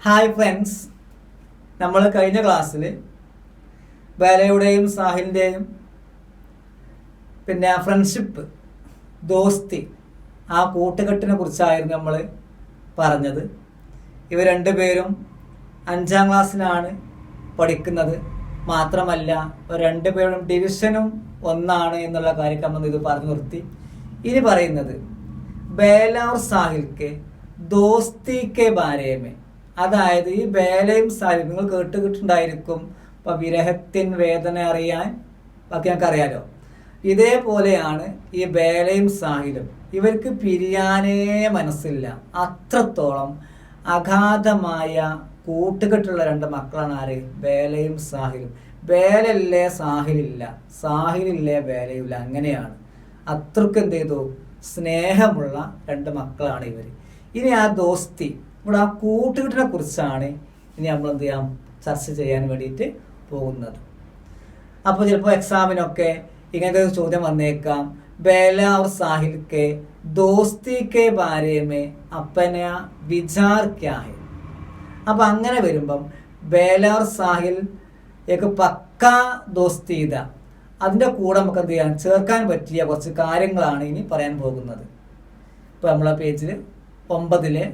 Hi friends, നമ്മൾ കഴിഞ്ഞ ക്ലാസ്സിൽ ബേലയുടെയും സാഹിലിൻ്റെയും പിന്നെ ഫ്രണ്ട്ഷിപ്പ്, ദോസ്തി, ആ കൂട്ടുകെട്ടിനെ കുറിച്ചായിരുന്നു നമ്മൾ പറഞ്ഞത്. ഇവർ രണ്ടുപേരും 5ാം ക്ലാസ്സിലാണ് പഠിക്കുന്നത്. മാത്രമല്ല രണ്ടുപേരും ഡിവിഷനും ഒന്നാണ് എന്നുള്ള കാര്യം നമ്മൾ ഇത് പറഞ്ഞു നിർത്തി. ഇനി പറയുന്നത് ബേല और സാഹിൽ के दोस्ती के बारे में, അതായത് ഈ ബേലയും സാഹിലും നിങ്ങൾ കേട്ടിട്ടുണ്ടായിരിക്കും. ഇപ്പൊ വിരഹത്തിൻ വേദന അറിയാൻ ബാക്കി ഞങ്ങൾക്ക് അറിയാലോ. ഇതേപോലെയാണ് ഈ ബേലയും സാഹിലും. ഇവർക്ക് പിരിയാനേ മനസ്സില്ല. അത്രത്തോളം അഗാധമായ കൂട്ടുകെട്ടുള്ള രണ്ട് മക്കളാണ് ആര്? ബേലയും സാഹിലും. ബേലല്ലേ സാഹിലില്ല, സാഹിലില്ലേ ബേലയില്ല. അങ്ങനെയാണ്. അത്രയ്ക്ക് എന്ത് ചെയ്തു? സ്നേഹമുള്ള രണ്ട് മക്കളാണ് ഇവർ. ഇനി ആ ദോസ്തി, ഇവിടെ ആ കൂട്ടുകെട്ടിനെ കുറിച്ചാണ് ഇനി നമ്മൾ എന്ത് ചെയ്യാം, ചർച്ച ചെയ്യാൻ വേണ്ടിയിട്ട് പോകുന്നത്. അപ്പോൾ ചിലപ്പോൾ എക്സാമിനൊക്കെ ഇങ്ങനത്തെ ഒരു ചോദ്യം വന്നേക്കാം. ബേല और സാഹിൽ के दोस्ती के बारे में अपना विचार क्या है? അപ്പം അങ്ങനെ വരുമ്പം ബേല और സാഹിൽ एक പക്കാ ദോസ്തി ഇതാ, അതിൻ്റെ കൂടെ നമുക്ക് എന്ത് ചെയ്യാൻ ചേർക്കാൻ പറ്റിയ കുറച്ച് കാര്യങ്ങളാണ് ഇനി പറയാൻ പോകുന്നത്. ഇപ്പോൾ നമ്മളെ പേജിൽ 9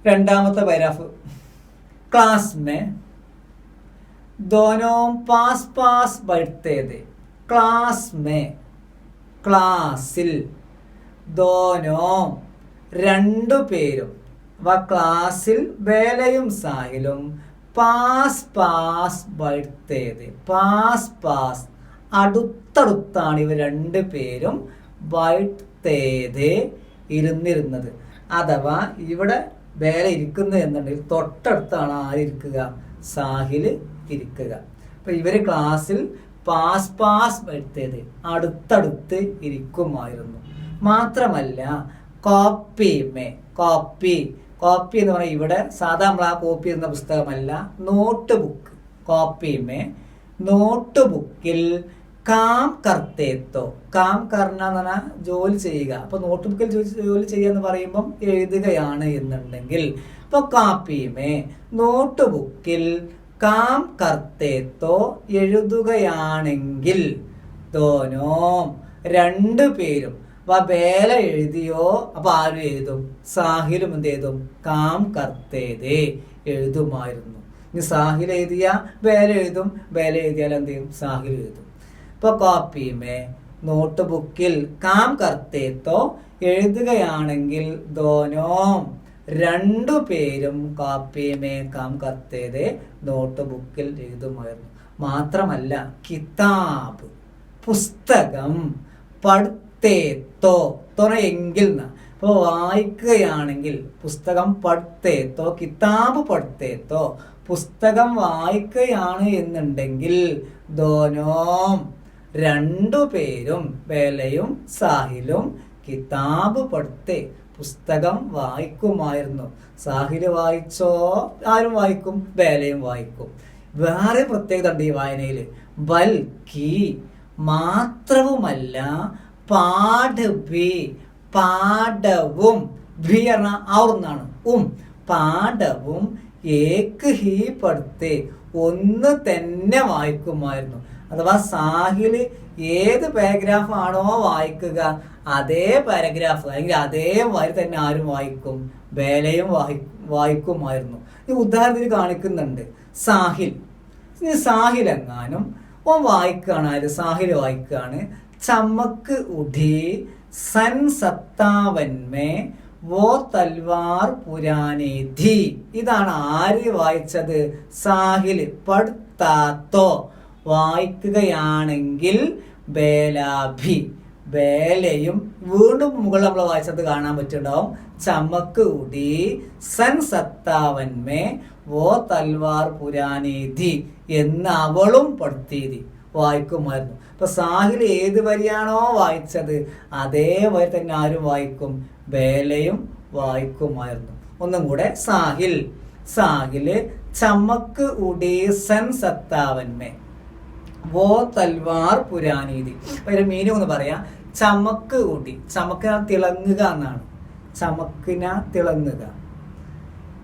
രണ്ടാമത്തെ പാരാഗ്രാഫ്. ക്ലാസ് में दोनों पास पास बैठते थे. क्लास में, ക്ലാസ്സിൽ, ദോനോ രണ്ടുപേരും, ക്ലാസ്സിൽ ബേലയും സാഹിലും പാസ് പാസ് ബൈഠത്തെ थे. പാസ് പാസ് അടുത്തടുത്താണ് ഇവർ രണ്ടുപേരും ബൈഠത്തെ थे ഇരുന്നിരുന്നത്. അഥവാ ഇവിടെ ബേല ഇരിക്കുന്നത് എന്നുണ്ടെങ്കിൽ തൊട്ടടുത്താണ് ആരിരിക്കുക? സാഹില് ഇരിക്കുക. അപ്പൊ ഇവര് ക്ലാസ്സിൽ പാസ് പാസ് ബൈഠത്തെ, അടുത്തടുത്ത് ഇരിക്കുമായിരുന്നു. മാത്രമല്ല കോപ്പിമേ, കോപ്പി എന്ന് പറഞ്ഞാൽ ഇവിടെ സാധാ നമ്മൾ ആ കോപ്പി എന്ന പുസ്തകമല്ല, നോട്ട് ബുക്ക്. കോപ്പിമേ നോട്ട് ബുക്കിൽ കാം കർത്തേത്തോ, കാം കർണ എന്ന് പറഞ്ഞാൽ ജോലി ചെയ്യുക. അപ്പൊ നോട്ട് ബുക്കിൽ ജോലി ചെയ്യുക എന്ന് പറയുമ്പം എഴുതുകയാണ് എന്നുണ്ടെങ്കിൽ, ഇപ്പൊ കാപ്പിമേ നോട്ട് ബുക്കിൽ കാം കർത്തേത്തോ എഴുതുകയാണെങ്കിൽ, ദോനോ രണ്ടുപേരും, ബേല എഴുതിയോ അപ്പൊ ആരും എഴുതും? സാഹിലും എന്ത് എഴുതും? കാം കർത്തേതേ എഴുതുമായിരുന്നു. ഇനി സാഹിൽ എഴുതിയ ബേല എഴുതും, ബേല എഴുതിയാൽ എന്ത് ചെയ്യും? സാഹിൽ എഴുതും. ഇപ്പൊ കോപ്പിമേ നോട്ട് ബുക്കിൽ കാം കർത്തേത്തോ എഴുതുകയാണെങ്കിൽ, ദോനോ രണ്ടുപേരും കോപ്പിമേ കാം കർത്തേതേ നോട്ട് ബുക്കിൽ എഴുതുമായിരുന്നു. മാത്രമല്ല കിതാബ് പുസ്തകം, പഠിത്തേത്തോ എങ്കിൽ, ഇപ്പോൾ വായിക്കുകയാണെങ്കിൽ പുസ്തകം പഠിത്തേത്തോ, കിതാബ് പഠിത്തേത്തോ പുസ്തകം വായിക്കുകയാണ് എന്നുണ്ടെങ്കിൽ, ദോനോ രണ്ടുപേരും ബേലയും സാഹിലും കിതാബ് പഠിത്തേ പുസ്തകം വായിക്കുമായിരുന്നു. സാഹില് വായിച്ചോ ആരും വായിക്കും? ബേലയും വായിക്കും. വേറെ പ്രത്യേകത ഉണ്ട് ഈ വായനയിൽ. ബൽക്കി മാത്രവുമല്ല, പാഠവി പാഠവും, ഭി എന്ന ഔർന്നാണ് പാഠവും ഏക്ക് ഹി പഠിത്തേ ഒന്ന് തന്നെ വായിക്കുമായിരുന്നു. അഥവാ സാഹില് ഏത് പാരഗ്രാഫ് ആണോ വായിക്കുക അതേ പാരഗ്രാഫ് അല്ലെങ്കിൽ അതേ വരി തന്നെ ആരും വായിക്കും? ബേലയും വായിക്കുമായിരുന്നു. ഈ ഉദാഹരണത്തിന് കാണിക്കുന്നുണ്ട് സാഹിൽ. സാഹിൽ എങ്ങാനും വായിക്കുകയാണ്. ആര്? സാഹിൽ വായിക്കുകയാണ്. ചമക്ക് ഉഠി സൻ 57 വോ തൽവാർ പുരാനേ ധി. ഇതാണ് ആര് വായിച്ചത്? സാഹിൽ. പഠിത്താത്തോ വായിക്കുകയാണെങ്കിൽ ബേലാഭി, ബേലയും. വീണ്ടും മുകളിൽ നമ്മൾ വായിച്ചത് കാണാൻ പറ്റുന്നുണ്ടാവും. ചമക്ക് ഉടി സൻ 57 വോ തൽവാർ പുരാനേ ധി എന്ന് അവളും പഠിത്തീതി വായിക്കുമായിരുന്നു. ഇപ്പൊ സാഹിൽ ഏത് വരിയാണോ വായിച്ചത് അതേ വരി തന്നെ ആരും വായിക്കും? ബേലയും വായിക്കുമായിരുന്നു. ഒന്നും കൂടെ. സാഹില് ചമക്ക് ഉടി സൻ 57 വോ തൽവാർ പുരാനീതി. അപ്പൊ ഇതിന്റെ മീനിങ് ഒന്ന് പറയാം. ചമക്ക് കൂട്ടി, ചമക്കിന തിളങ്ങുക എന്നാണ്. ചമക്കിന തിളങ്ങുക.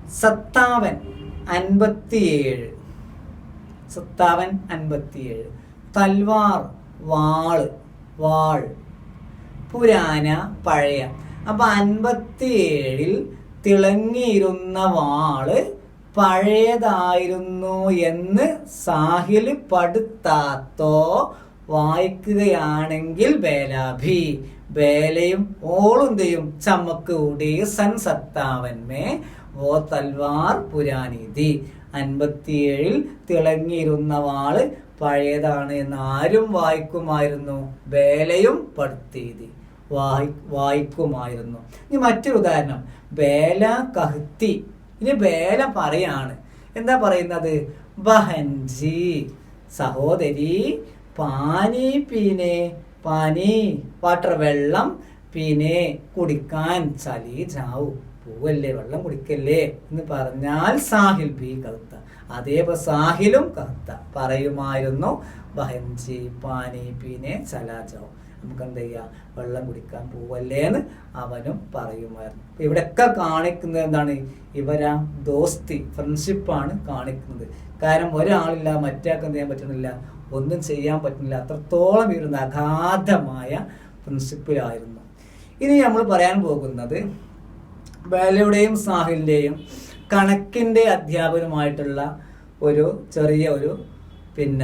57 57 57 തൽവാർ വാൾ പുരാന പഴയ. അപ്പൊ 57 തിളങ്ങിയിരുന്ന വാള് പഴയതായിരുന്നു എന്ന് സാഹിൽ പടുത്താത്തോ വായിക്കുകയാണെങ്കിൽ ബേലാഭി ബേലയും ഓളുന്തെയും ചമക്ക് കൂടി സൻ 57 വോ തൽവാർ പുരാനിധി. 57 തിളങ്ങിയിരുന്ന വാള് പഴയതാണ് എന്ന് ആരും വായിക്കുമായിരുന്നു? ബേലയും പടുത്തീതി വായിക്കുമായിരുന്നു. ഇനി മറ്റൊരു ഉദാഹരണം, ബേല കഹ്തി. ഇനി ബേല പറയാണ്. എന്താ പറയുന്നത്? ബഹൻജി സഹോദരി, പാനി പീനെ, പാനി വാട്ടർ വെള്ളം, പീനെ കുടിക്കാൻ, ചലി ജാവു പോവല്ലേ വെള്ളം കുടിക്കല്ലേ എന്ന് പറഞ്ഞാൽ സാഹിൽ ബി കറുത്ത. അതേപോലെ സാഹിലും കറുത്ത പറയുമായിരുന്നു ബഹൻജി പാനി പീനെ ചലാ ജാവു, നമുക്ക് എന്ത് ചെയ്യാം വെള്ളം കുടിക്കാൻ പോവല്ലേ എന്ന് അവനും പറയുമായിരുന്നു. ഇവിടെയൊക്കെ കാണിക്കുന്നത് എന്താണ്? ഇവരാ ദോസ്തി ഫ്രണ്ട്ഷിപ്പാണ് കാണിക്കുന്നത്. കാരണം ഒരാളില്ല മറ്റേയാൾക്ക് എന്ത് ചെയ്യാൻ പറ്റുന്നില്ല, ഒന്നും ചെയ്യാൻ പറ്റുന്നില്ല. അത്രത്തോളം ഇരുന്ന അഗാധമായ പ്രിൻസിപ്പിലായിരുന്നു. ഇനി നമ്മൾ പറയാൻ പോകുന്നത് ബേലയുടെയും സാഹിലിൻ്റെയും കണക്കിൻ്റെ അധ്യാപകരുമായിട്ടുള്ള ഒരു ചെറിയ ഒരു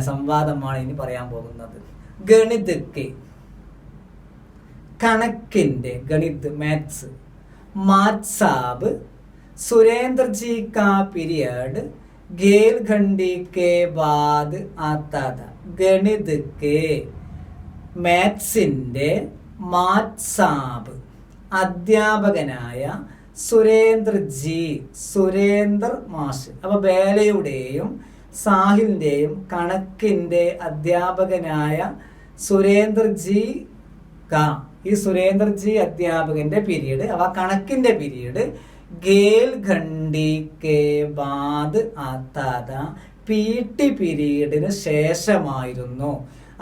സംവാദമാണ് ഇനി പറയാൻ പോകുന്നത്. ഗണിതക്ക് കണക്കിൻ്റെ ഗണിത് മാത്സ് മാറ്റ് സാബ് സുരേന്ദ്രജി കാ period girl ഘണ്ടി K ബാദ് ആത്താ Tha. ഗണിത് K മാത്സിൻ്റെ മാറ്റ് സാബ് അധ്യാപകനായ സുരേന്ദർ മാഷ്. അപ്പൊ ബേലയുടെയും സാഹിലിന്റെയും കണക്കിന്റെ അധ്യാപകനായ സുരേന്ദർജി കാ, ഈ സുരേന്ദർജി അധ്യാപകന്റെ പീരീഡ് അഥവാ കണക്കിന്റെ പീരീഡ് ഗേൽ ഘണ്ടി കെ ബാദ് ആത്താത PT പീരീഡിന് ശേഷമായിരുന്നു.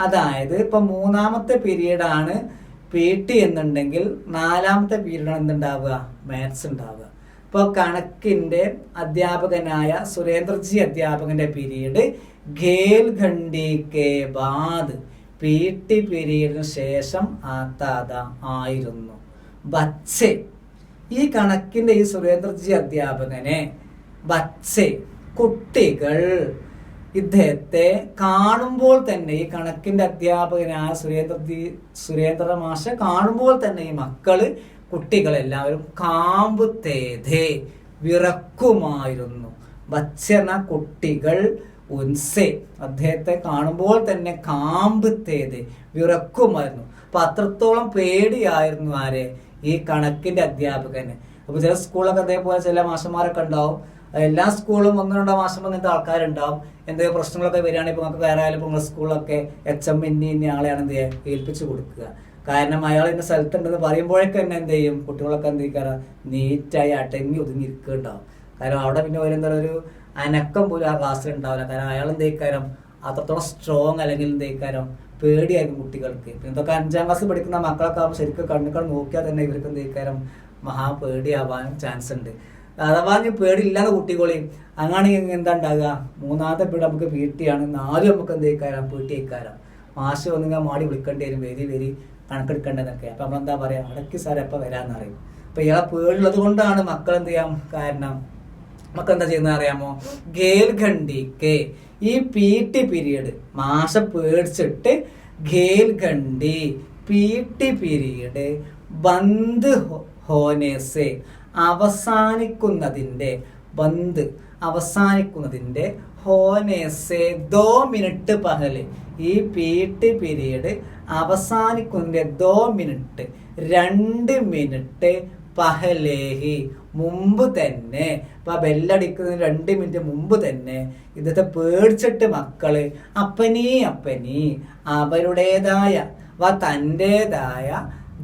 അതായത് ഇപ്പൊ 3ാമത്തെ പീരീഡാണ് PT എന്നുണ്ടെങ്കിൽ 4ാമത്തെ പീരീഡാണ് എന്തുണ്ടാവുക? മാത്സ് ഉണ്ടാവുക. ഇപ്പോൾ കണക്കിന്റെ അധ്യാപകനായ സുരേന്ദർജി അധ്യാപകന്റെ പീരീഡ് ഗേൽ ഘണ്ടി കെ ബാദ് PT പീരീഡിന് ശേഷം ആത്താത ആയിരുന്നു. ബച്ചെ, ഈ കണക്കിന്റെ ഈ സുരേന്ദർജി അധ്യാപകനെ ബച്ചെ കുട്ടികൾ ഇദ്ദേഹത്തെ കാണുമ്പോൾ തന്നെ, ഈ കണക്കിന്റെ അധ്യാപകനായ സുരേന്ദ്ര മാഷെ കാണുമ്പോൾ തന്നെ ഈ കുട്ടികളെല്ലാവരും കാമ്പ് തേതേ വിറക്കുമായിരുന്നു. ബച്ചെന്ന കുട്ടികൾ ഉൻസെ അദ്ദേഹത്തെ കാണുമ്പോൾ തന്നെ കാമ്പ് തേതേ വിറക്കുമായിരുന്നു. അപ്പൊ അത്രത്തോളം പേടിയായിരുന്നു ആരെ? ഈ കണക്കിന്റെ അധ്യാപകന്. അപ്പൊ ചില സ്കൂളൊക്കെ അതേപോലെ ചില മാഷന്മാരൊക്കെ ഉണ്ടാവും. എല്ലാ സ്കൂളും 1-2 മാസം വന്നിട്ട് ആൾക്കാരുണ്ടാവും. എന്തെങ്കിലും പ്രശ്നങ്ങളൊക്കെ വരികയാണെങ്കിൽ ഇപ്പൊ നമുക്ക് വേറെ ആയാലും ഇപ്പൊ നിങ്ങളുടെ സ്കൂളിലൊക്കെ HM ഇന്ന ആളെയാണ് എന്ത് ചെയ്യുക ഏൽപ്പിച്ചു കൊടുക്കുക. കാരണം അയാൾ ഇന്ന സ്ഥലത്തുണ്ടെന്ന് പറയുമ്പോഴേക്ക് തന്നെ എന്ത് ചെയ്യും, കുട്ടികളൊക്കെ എന്ത് ചെയ്യാറ് നീറ്റായി അടങ്ങി ഒതുങ്ങിയിരിക്കുന്നുണ്ടാവും. കാരണം അവിടെ പിന്നെ ഒരു അനക്കം പോലും ആ ക്ലാസ്സിൽ ഉണ്ടാവില്ല. കാരണം അയാൾ എന്ത് ചെയ്യിക്കാരം അത്രത്തോളം സ്ട്രോങ് അല്ലെങ്കിൽ എന്ത് ചെയ്യിക്കാരം പേടിയായിരിക്കും കുട്ടികൾക്ക്. ഇതൊക്കെ 5ാം ക്ലാസ് പഠിക്കുന്ന മക്കളൊക്കെ ആകുമ്പോൾ ശരിക്കും കണ്ണുകൾ നോക്കിയാൽ തന്നെ ഇവർക്ക് എന്ത് ചെയ്യിക്കാരം പേടിയാവാനും ചാൻസ് ഉണ്ട്. അഥവാ നീ പേടിയില്ലാതെ കുട്ടികളെയും അങ്ങനെയാണെങ്കിൽ എന്താ ഉണ്ടാകുക? 3ാമത്തെ പീരീഡ് നമുക്ക് PT ആണ്, 4 നമുക്ക് എന്ത് ചെയ്യിക്കാരം PT ആയിക്കാരം. മാഷ് വന്നിങ്ങനെ മാടി വിളിക്കേണ്ടി വരും, വരി കണക്കെടുക്കേണ്ടതെന്നൊക്കെ. അപ്പൊ നമ്മളെന്താ പറയാ, അടക്കി സാർ എപ്പോൾ വരാമെന്ന് അറിയും. അപ്പൊ ഇയാളെ പേടിയുള്ളത് കൊണ്ടാണ് മക്കൾ എന്ത് ചെയ്യാം, കാരണം നമുക്ക് എന്താ ചെയ്യുന്നത് അറിയാമോ? ഗേൽ ഘണ്ടിക്ക് ഈ PT പീരീഡ് മാഷ പേടിച്ചിട്ട് ഗേൽ ഘണ്ടി PT പീരീഡ് ബന്ദ് ഹോനേസെ അവസാനിക്കുന്നതിന്റെ ഹോനേസെ 2 മിനിറ്റ് പഹല്, ഈ PT പീരീഡ് അവസാനിക്കുന്നതിന്റെ 2 മിനിറ്റ് 2 മിനിറ്റ് പഹലേഹി മുമ്പ് തന്നെ, ഇപ്പൊ ബെല്ലടിക്കുന്നതിന് 2 മിനിറ്റ് മുമ്പ് തന്നെ ഇന്നത്തെ പേടിച്ചിട്ട് മക്കള് അപ്പനീ അവരുടേതായ തൻ്റെതായ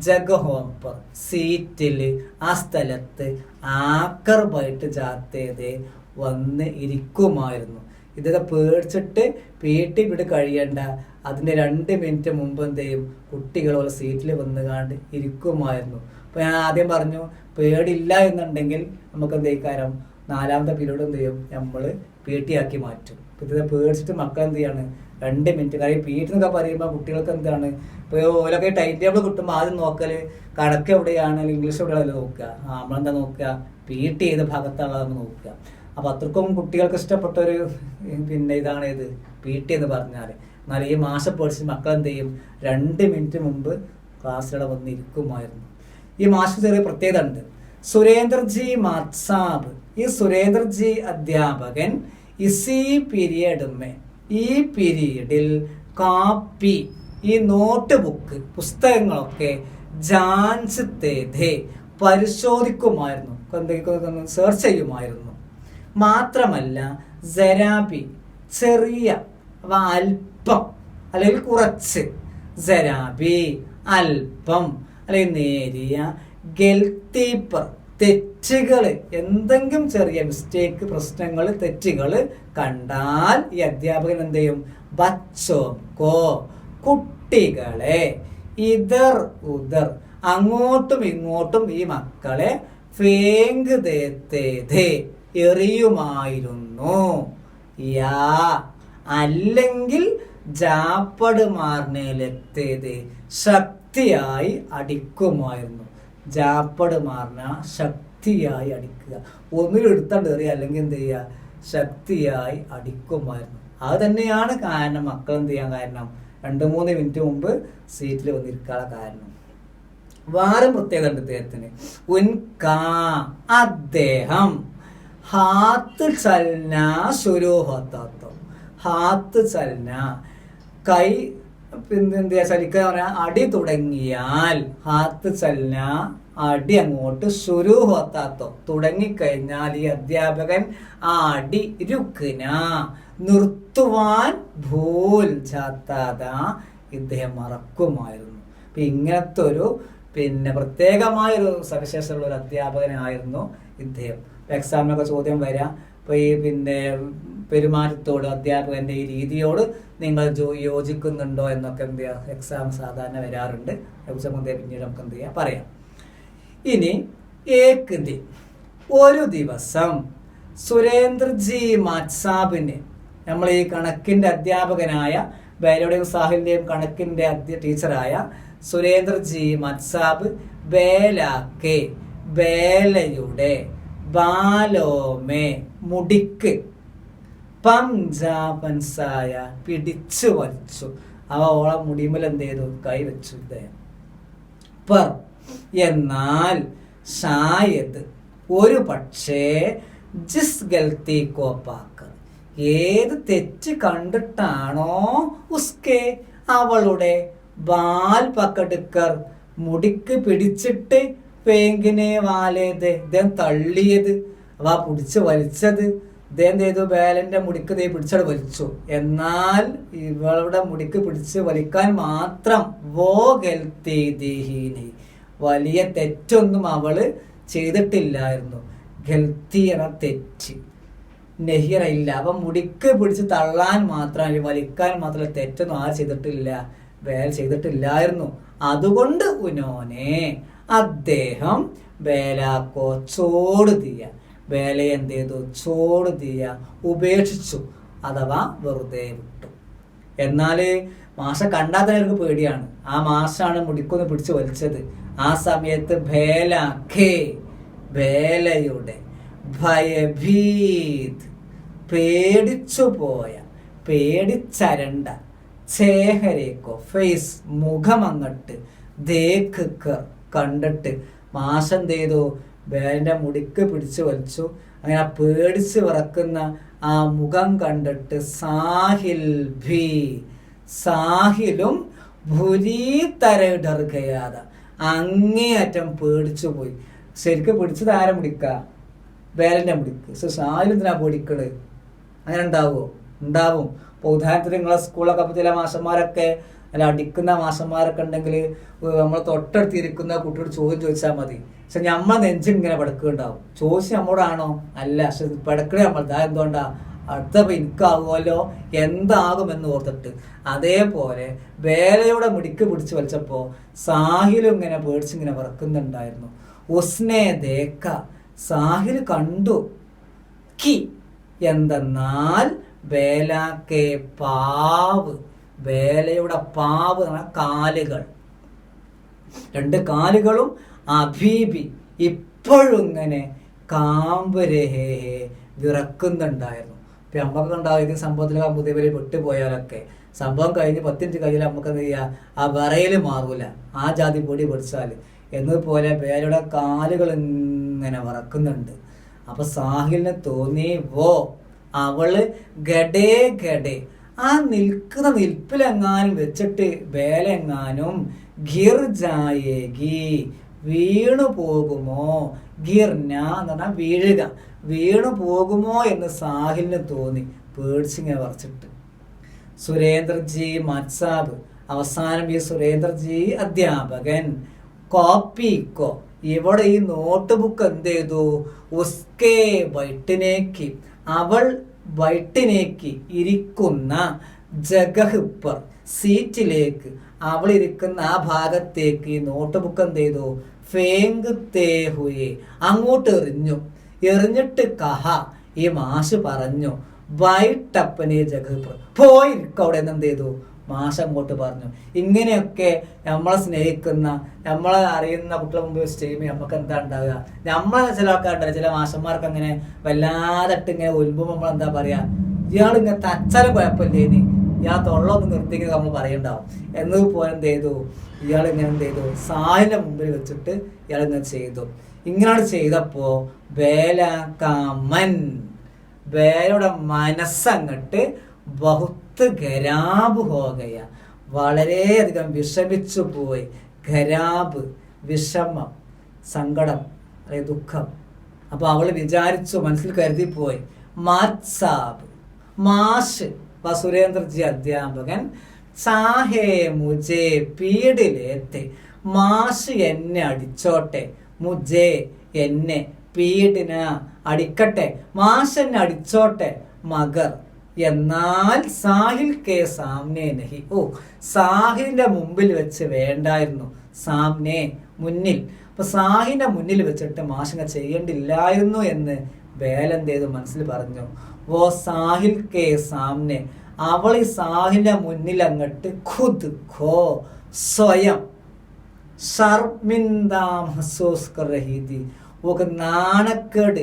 ജഗഹോം पर സീറ്റില് ആ സ്ഥലത്ത് ആക്കർബായിട്ട് ജാത്തേത് വന്ന് ഇരിക്കുമായിരുന്നു. ഇതൊക്കെ പേടിച്ചിട്ട് PT പീരീഡ് കഴിയേണ്ട അതിൻ്റെ 2 മിനിറ്റ് മുമ്പ് എന്ത് ചെയ്യും, കുട്ടികൾ സീറ്റിൽ വന്നുകാണ്ട് ഇരിക്കുമായിരുന്നു. അപ്പോൾ ഞാൻ ആദ്യം പറഞ്ഞു പേടില്ല എന്നുണ്ടെങ്കിൽ നമുക്ക് എന്ത് ചെയ്യിക്കാരം 4ാമത്തെ പീരീഡ് എന്ത് ചെയ്യും, നമ്മൾ PT ആക്കി മാറ്റും. ഇത് പേടിച്ചിട്ട് മക്കൾ എന്ത് ചെയ്യാണ് 2 മിനിറ്റ്. കാര്യം PT എന്നൊക്കെ പറയുമ്പോൾ കുട്ടികൾക്ക് എന്താണ്, ഇപ്പോൾ ഓരൊക്കെ ടൈം ടേബിൾ കിട്ടുമ്പോൾ ആദ്യം നോക്കല് കണക്ക് എവിടെയാണ്, ഇംഗ്ലീഷ് എവിടെയാണല്ലോ നോക്കുക. നമ്മളെന്താ നോക്കുക, PT ഏത് ഭാഗത്താണെന്ന് നോക്കുക. അപ്പോൾ അത്രക്കും കുട്ടികൾക്ക് ഇഷ്ടപ്പെട്ടൊരു ഇതാണ് ഇത് PT എന്ന് പറഞ്ഞാൽ. എന്നാൽ ഈ മാസം പേടിച്ച് മക്കൾ എന്ത് ചെയ്യും, 2 മിനിറ്റ് മുമ്പ് ക്ലാസ്സിലൂടെ വന്നിരിക്കുമായിരുന്നു. ഈ മാസം ചെറിയ പ്രത്യേകത ഉണ്ട്. സുരേന്ദ്രജി മാത്സാബ്, ഈ സുരേന്ദ്രജി അധ്യാപകൻ ഇസി പീരിയഡ് ഈ പീരീഡിൽ കാപ്പി, ഈ നോട്ട് ബുക്ക് പുസ്തകങ്ങളൊക്കെ ജാൻസ് തേതേ പരിശോധിക്കുമായിരുന്നു, എന്തെങ്കിലും സെർച്ച് ചെയ്യുമായിരുന്നു. മാത്രമല്ല ജരാബി ചെറിയ അല്പം അല്ലെങ്കിൽ കുറച്ച്, ജരാബി അല്പം അല്ലെങ്കിൽ നേരിയ, ഗൽത്തീപ്പർ തെറ്റുകൾ, എന്തെങ്കിലും ചെറിയ മിസ്റ്റേക്ക് പ്രശ്നങ്ങൾ തെറ്റുകൾ കണ്ടാൽ ഈ അധ്യാപകൻ എന്ത് ചെയ്യും, ബച്ചോക്കോ കുട്ടികളെ, ഇതർ ഉദർ അങ്ങോട്ടും ഇങ്ങോട്ടും ഈ മക്കളെ ഫേങ്ക് ദേത്തേ എറിയുമായിരുന്നു. യാ അല്ലെങ്കിൽ ജാപ്പട് മാർനയിലെത്തേത് ശക്തിയായി അടിക്കുമായിരുന്നു. ജാപ്പട് മാർന ശക്തിയായി അടിക്കുക, ഒന്നിലെടുത്താണ്ട് എറിയുക, അല്ലെങ്കിൽ എന്ത് ചെയ്യുക, ശക്തിയായി അടിക്കുമായിരുന്നു. അത് തന്നെയാണ് കാരണം മക്കൾ എന്ത് ചെയ്യാൻ കാരണം 2-3 മിനിറ്റ് മുമ്പ് സീറ്റിൽ വന്നിരിക്കാനുള്ള കാരണം. വേറെ പ്രത്യേകത ഉണ്ട് അദ്ദേഹത്തിന്. ഉൻകാ അദ്ദേഹം ഹാത്ത് ചലന ശുരു ഹോത്താത്തോ, ഹാത്ത് ചലന കൈ എന്ത് ചലിക്കുക പറഞ്ഞാൽ അടി തുടങ്ങിയാൽ, ഹാത്ത് ചലന അടി അങ്ങോട്ട് ശുരു ഹോത്താത്തോ തുടങ്ങിക്കഴിഞ്ഞാൽ ഈ അധ്യാപകൻ ആ അടി രുക്കിന നിർത്തുവാൻ ഭൂൽ ജാത്താതാ ഇദ്ദേഹം മറക്കുമായിരുന്നു. അപ്പൊ ഇങ്ങനത്തെ ഒരു പ്രത്യേകമായൊരു സവിശേഷതയുള്ള ഒരു അധ്യാപകനായിരുന്നു ഇദ്ദേഹം. എക്സാമിനൊക്കെ ചോദ്യം വരാം. അപ്പോൾ ഈ പെരുമാറ്റത്തോട് അധ്യാപകന്റെ ഈ രീതിയോട് നിങ്ങൾ യോജിക്കുന്നുണ്ടോ എന്നൊക്കെ എന്ത് ചെയ്യുക, എക്സാം സാധാരണ വരാറുണ്ട്. പിന്നീട് നമുക്ക് എന്ത് ചെയ്യാം പറയാം. ഇനി ഏക് ദിൻ, ഒരു ദിവസം സുരേന്ദ്രജി മാത്സാബിന്, നമ്മൾ ഈ കണക്കിന്റെ അധ്യാപകനായ ബേലയുടെയും സാഹിലിന്റെയും കണക്കിന്റെ ടീച്ചറായ സുരേന്ദ്രജി മത്സാബ് ബേലാക്കെ ബേലയുടെ ബാലോമേ മുടിക്ക് പഞ്ചാപൻസായ പിടിച്ചു വലിച്ചു. അവ ഓളം മുടിമൽ എന്ത് ചെയ്തു, കൈവച്ചു ഇദ്ദേഹം. പർ എന്നാൽ ഷായത് ഒരു പക്ഷേ ജിസ് ഗൽത്തി കോപ്പാക്ക് ഏത് തെറ്റ് കണ്ടിട്ടാണോ ഉസ്കെ അവളുടെ ബാൽ പക്കടുക്കർ മുടിക്ക് പിടിച്ചിട്ട് പേങ്കിനെ വാലേത് ഇദ്ദേഹം തള്ളിയത്, അവ പിടിച്ച് വലിച്ചത്, ഇദ്ദേഹം ചെയ്തു ബാലന്റെ മുടിക്ക് ദേ പിടിച്ചത് വലിച്ചു. എന്നാൽ ഇവളുടെ മുടിക്ക് പിടിച്ച് വലിക്കാൻ മാത്രം വോ ഗൽത്തീഹീനി വലിയ തെറ്റൊന്നും അവള് ചെയ്തിട്ടില്ലായിരുന്നു. ഗൽത്തി എന്ന തെറ്റ് നെഹിറ ഇല്ല. അപ്പൊ മുടിക്ക് പിടിച്ച് തള്ളാൻ മാത്രം വലിക്കാൻ മാത്രം തെറ്റൊന്നും ആ ചെയ്തിട്ടില്ല, വേല ചെയ്തിട്ടില്ലായിരുന്നു. അതുകൊണ്ട് ഉനോനെ അദ്ദേഹം വേലാക്കോ ചോട് തീയ വേലയെ എന്ത് ചെയ്തു, ചോട് തീയ ഉപേക്ഷിച്ചു, അഥവാ വെറുതെ വിട്ടു. എന്നാല് മാഷ കണ്ടാൽ തന്നെ എനിക്ക് പേടിയാണ്. ആ മാഷാണ് മുടിക്കൊന്ന് പിടിച്ച് വലിച്ചത്. ആ സമയത്ത് വേലയുടെ ഭയഭീത് പേടിച്ചു പോയ, പേടിച്ചരണ്ട, ചേഹരേക്കോ ഫേസ് മുഖമങ്ങട്ട്, ദേഖ് കണ്ടിട്ട് മാഷം ചെയ്തു വേലിന്റെ മുടിക്ക് പിടിച്ചു വലിച്ചു. അങ്ങനെ ആ പേടിച്ച് വിറക്കുന്ന ആ മുഖം കണ്ടിട്ട് സാഹിലും ഭുരീ തരയിടറുകയാതെ അങ്ങേയറ്റം പേടിച്ചു പോയി. ശരിക്കും പിടിച്ചത് ആരെ മുടിക്ക, വേലിന്റെ മുടിക്ക്. സാഹിൽ എന്തിനാ പേടിക്കണ്? അങ്ങനെ ഉണ്ടാവും. ഇപ്പോൾ ഉദാഹരണത്തിന് നിങ്ങളെ സ്കൂളൊക്കെ ചില മാഷന്മാരൊക്കെ അല്ല അടിക്കുന്ന മാഷന്മാരൊക്കെ ഉണ്ടെങ്കിൽ നമ്മൾ തൊട്ടടുത്തിരിക്കുന്ന കുട്ടിയോട് ചോദ്യം ചോദിച്ചാൽ മതി. പക്ഷെ നമ്മൾ നെഞ്ചിങ്ങനെ പടക്കുണ്ടാവും. ചോദിച്ച് നമ്മളോടാണോ? അല്ല, പക്ഷെ പടക്കണേ നമ്മൾ എന്തുകൊണ്ടാ അടുത്ത എനിക്കാകുമല്ലോ എന്താകുമെന്ന് ഓർത്തിട്ട്. അതേപോലെ വേലയുടെ മുടിക്ക് പിടിച്ച് വലിച്ചപ്പോ സാഹിലും ഇങ്ങനെ പേടിച്ചിങ്ങനെ വിറക്കുന്നുണ്ടായിരുന്നു. ഉസ്നെ ദേക്ക സാഹിൽ കണ്ടു, കി എന്തെന്നാൽ ബേലാക്കെ പാവ്, ബേലയുടെ പാവ് എന്ന കാലുകൾ, രണ്ട് കാലുകളും അഭീബി ഇപ്പോഴും ഇങ്ങനെ കാമ്പരഹേ വിറക്കുന്നുണ്ടായിരുന്നു. ഇപ്പം നമുക്ക് ഉണ്ടാവുന്ന സംഭവത്തിൽ പുതിയവരെ വിട്ടുപോയാലൊക്കെ സംഭവം കഴിഞ്ഞ് 10 മിനിറ്റ് കഴിഞ്ഞാൽ നമുക്ക് എന്ത് ചെയ്യുക, ആ വിറയിൽ മാറൂല, ആ ജാതി പൊടി പിടിച്ചാൽ എന്നതുപോലെ ബേലയുടെ കാലുകൾ ഇങ്ങനെ വിറക്കുന്നുണ്ട്. അപ്പൊ സാഹിലിന് തോന്നി അവള് ഗഡേ ഗഡേ ആ നിൽക്കുന്ന നിൽപ്പിലെങ്ങാനും വെച്ചിട്ട് ബേലെങ്ങാനും ഗിർ ജായേഗി വീണു പോകുമോ, ഗിർന എന്ന് പറഞ്ഞാൽ വീഴുക, വീണു പോകുമോ എന്ന് സാഹിലിന് തോന്നി. പേടിച്ചിങ്ങനെ പറിച്ചിട്ട് സുരേന്ദ്രജി മത്സാബ്, അവസാനം ഈ സുരേന്ദ്രജി അധ്യാപകൻ കോപ്പിക്കോ ഇവിടെ ഈ നോട്ട് ബുക്ക് എന്ത് ചെയ്തു, ഉസ്കേ വൈട്ടിനേക്ക് അവൾ വൈട്ടിനേക്ക് ഇരിക്കുന്ന ജഗഹ് പർ സീറ്റിലേക്ക് അവൾ ഇരിക്കുന്ന ആ ഭാഗത്തേക്ക് ഈ നോട്ട് ബുക്ക് എന്ത് ചെയ്തു, ഫേങ്ക് തേ ഹുയെ അങ്ങോട്ട് എറിഞ്ഞു. എറിഞ്ഞിട്ട് കഹ ഈ മാഷ് പറഞ്ഞു, വൈട്ടപ്പനെ ജഗഹ് പർ പോയിരിക്കും അവിടെ നിന്ന് എന്ത് ചെയ്തു, മാഷ് അങ്ങോട്ട് പറഞ്ഞു. ഇങ്ങനെയൊക്കെ നമ്മളെ സ്നേഹിക്കുന്ന നമ്മളെ അറിയുന്ന കുട്ടികളെ മുമ്പ് വെച്ച് ചെയ്യുമ്പോൾ നമുക്ക് എന്താ ഉണ്ടാവുക, നമ്മളെ ചില ആൾക്കാരുണ്ടല്ലോ, ചില മാഷന്മാർക്ക് അങ്ങനെ വല്ലാതെ ഇങ്ങനെ ഒലുമ്പുമ്പോൾ നമ്മൾ എന്താ പറയാ, ഇയാൾ ഇങ്ങനെ തച്ചാലും കുഴപ്പമില്ലേനി, ഇയാൾ തൊള്ളൊന്നും നിർത്തിക്കുന്നത് നമ്മൾ പറയുണ്ടാവും എന്നതുപോലെ എന്ത് ചെയ്തു, ഇയാൾ ഇങ്ങനെ എന്ത് ചെയ്തു, സാഹിന്റെ മുമ്പിൽ വെച്ചിട്ട് ഇയാൾ ഇങ്ങനെ ചെയ്തു. ഇങ്ങനെ ചെയ്തപ്പോ ബേലാക്കാമൻ ബേലയുടെ മനസ്സങ്ങട്ട് ബഹുത്ത് ഖരാബ് ഹോകയ വളരെയധികം വിഷമിച്ചു പോയി. ഖരാബ് വിഷമം, സങ്കടം, അതായത് ദുഃഖം. അപ്പൊ അവള് വിചാരിച്ചു, മനസ്സിൽ കരുതിപ്പോയി, മാത്സാബ് മാഷ് സുരേന്ദ്രജി അധ്യാപകൻ ചാഹേ മുജേ പീഡിലേത്തെ മാഷ് എന്നെ അടിച്ചോട്ടെ, മുജേ എന്നെ, പീഡിന അടിക്കട്ടെ, മാഷ് എന്നെ അടിച്ചോട്ടെ, മഗർ എന്നാൽ സാഹിൽ കെ സാമ്നെ നഹി സാഹിലിന്റെ മുമ്പിൽ വെച്ച് വേണ്ടായിരുന്നു, സാമ്നെ മുന്നിൽ. അപ്പൊ സാഹിലിന്റെ മുന്നിൽ വെച്ചിട്ട് മാഷിനെ ചെയ്യേണ്ടില്ലായിരുന്നു എന്ന് ബേലെന്ത് ചെയ്തു മനസ്സിൽ പറഞ്ഞു. സാഹിൽ കെ സാമ്നെ അവൾ ഈ സാഹിലിന്റെ മുന്നിൽ അങ്ങട്ട് ഖുദ് ഖോ സ്വയം ശർമിന്ദ മഹ്സൂസ് കർ രഹി थी, നാണക്കേട്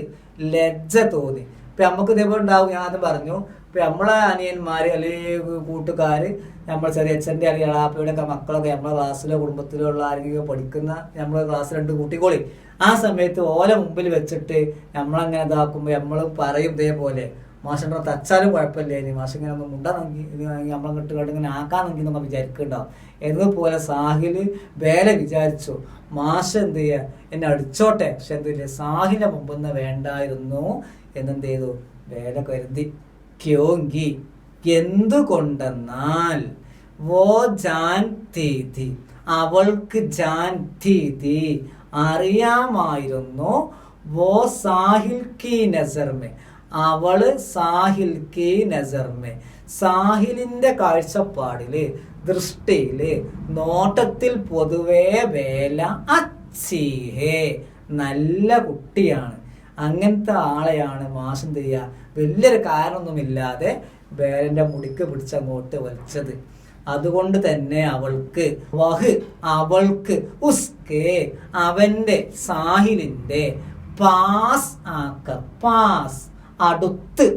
ലജ്ജ തോന്നി. ഇപ്പൊ നമുക്ക് ഇതേപോലെ ഉണ്ടാവും. ഞാൻ അത് പറഞ്ഞു, ഇപ്പൊ നമ്മളെ അനിയന്മാര് അല്ലെങ്കിൽ കൂട്ടുകാര്, നമ്മളെ ചെറിയ അച്ഛൻ്റെ അല്ലെങ്കിൽ അളാപ്പയുടെ ഒക്കെ മക്കളൊക്കെ നമ്മളെ ക്ലാസ്സിലോ കുടുംബത്തിലോ ഉള്ള ആരെങ്കിലും പഠിക്കുന്ന നമ്മളെ ക്ലാസ്സിൽ 2 കൂട്ടിക്കോളി. ആ സമയത്ത് ഓല മുമ്പിൽ വെച്ചിട്ട് നമ്മളങ്ങനെ ഇതാക്കുമ്പോൾ നമ്മൾ പറയും ഇതേപോലെ, മാഷിനെ തച്ചാലും കുഴപ്പമില്ല, ഇനി മാഷ് ഇങ്ങനെ ഒന്ന് മുണ്ടാ നോക്കി നമ്മളങ്ങോട്ട് കണ്ട് ഇങ്ങനെ ആക്കാൻ നോക്കി നമ്മൾ വിചാരിക്കുന്നുണ്ടാവും. എന്നതുപോലെ സാഹില് ബേലെ വിചാരിച്ചു, മാഷ് എന്ത് ചെയ്യുക, എന്നെ അടിച്ചോട്ടെ, പക്ഷെ എന്തില്ല സാഹിലിന്റെ മുമ്പൊന്ന് വേണ്ടായിരുന്നു എന്നെന്ത് ചെയ്തു ബേല കരുതി. ക്യോങ്കി എന്തുകൊണ്ടെന്നാൽ ജാൻ തീതി അവൾക്ക് ജാൻ തീതി അറിയാമായിരുന്നു, സാഹിൽ കി നസർമേ അവള് സാഹിൽ കി നസർമേ സാഹിലിന്റെ കാഴ്ചപ്പാടില് ദൃഷ്ടിയില് നോട്ടത്തിൽ പൊതുവേ ബേല അച്ചീഹേ നല്ല കുട്ടിയാണ്, അങ്ങനത്തെ ആളെയാണ് മാഷ് എന്ത് ചെയ്യുക വലിയൊരു കാരണമൊന്നുമില്ലാതെ ബേലന്റെ മുടിക്ക് പിടിച്ചങ്ങോട്ട് വലിച്ചത്. അതുകൊണ്ട് തന്നെ അവൾക്ക് അവൾക്ക് ഉസ്കെ അവന്റെ സാഹിലിന്റെ പാസ് ആക്കർ പാസ് അടുത്ത്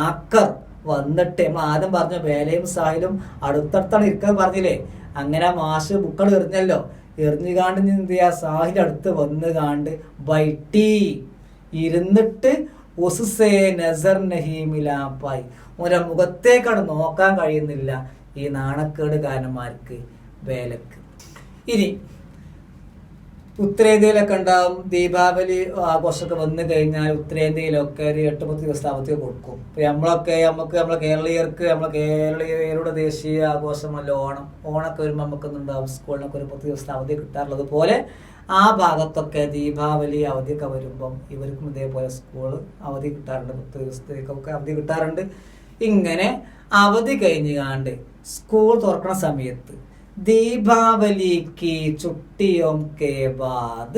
ആക്കർ വന്നിട്ട് നമ്മൾ ആദ്യം പറഞ്ഞ ബേലയും സാഹിലും അടുത്തടുത്താണ് ഇരിക്കാൻ പറഞ്ഞില്ലേ. അങ്ങനെ മാഷ് ബുക്കൾ എറിഞ്ഞല്ലോ, എറിഞ്ഞുകാണ്ട് എന്ത് ചെയ്യാ സാഹിൽ അടുത്ത് വന്ന് കാണ്ട് ബൈട്ടി ഇരുന്നിട്ട് ഉസ്സേ നസർ നഹി മിലാപ്പായി ഓരോ മുഖത്തേക്കാണ് നോക്കാൻ കഴിയുന്നില്ല ഈ നാണക്കേട് കാരണന്മാർക്ക് ബേലക്ക്. ഇനി ഉത്തരേന്ത്യയിലൊക്കെ ഉണ്ടാവും ദീപാവലി ആഘോഷമൊക്കെ വന്നു കഴിഞ്ഞാൽ ഉത്തരേന്ത്യയിലൊക്കെ ഒരു 8-10 ദിവസത്തെ അവധി കൊടുക്കും. ഇപ്പം നമ്മളെ കേരളീയരുടെ ദേശീയ ആഘോഷമല്ല ഓണം. ഓണമൊക്കെ വരുമ്പോൾ നമുക്കൊന്നുണ്ടാവും സ്കൂളിനൊക്കെ ഒരു 10 ദിവസത്തെ അവധി കിട്ടാറുള്ളത് പോലെ ആ ഭാഗത്തൊക്കെ ദീപാവലി അവധിയൊക്കെ വരുമ്പം ഇവർക്കും ഇതേപോലെ സ്കൂൾ അവധി കിട്ടാറുണ്ട്, 10 ദിവസത്തേക്കൊക്കെ അവധി കിട്ടാറുണ്ട്. ഇങ്ങനെ അവധി കഴിഞ്ഞാണ്ട് സ്കൂൾ തുറക്കുന്ന സമയത്ത് दीपावली की छुट्टियों के बाद